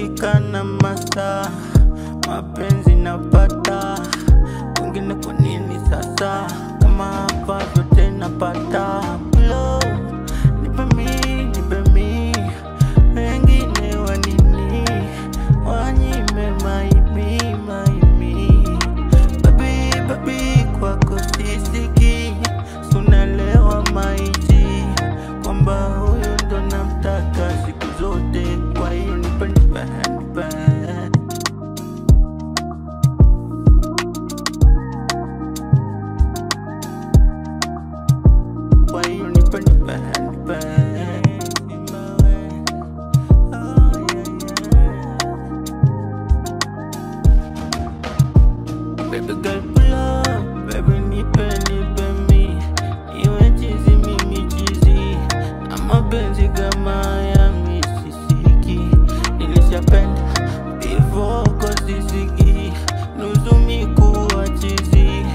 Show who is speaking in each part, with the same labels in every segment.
Speaker 1: dakika na masaa, mapenzi napata, wengine kwa nini sasa? Kama hapa vyote napata. Love, nipe mi, wengine wa nini wanyime maimi. Baby kwako sisiki, sunalewa maiji kwamba huyo ndo namtaka siku zote. Kwa hiyo nipe kwa hiyo nipe baby girl pull up, baby nipe mi, iwe chizi mimi chizi, na mapenzi kama ya misisiki. Nilishapenda before kwa sisiki, nuzumi kuwa chizi,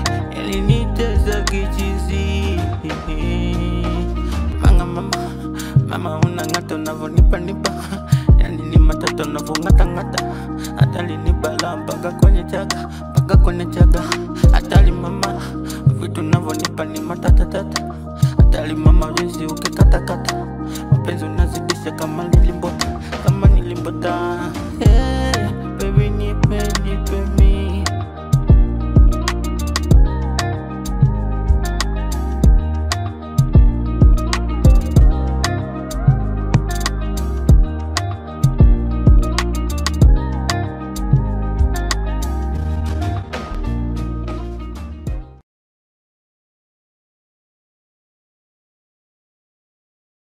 Speaker 1: ilinitesa kichizi. Mama unangata unavonipa, yani ni matata unavongata, hatali ni bala mpaka kwenye chaga, hatali mama, vitu unavonipa ni matata.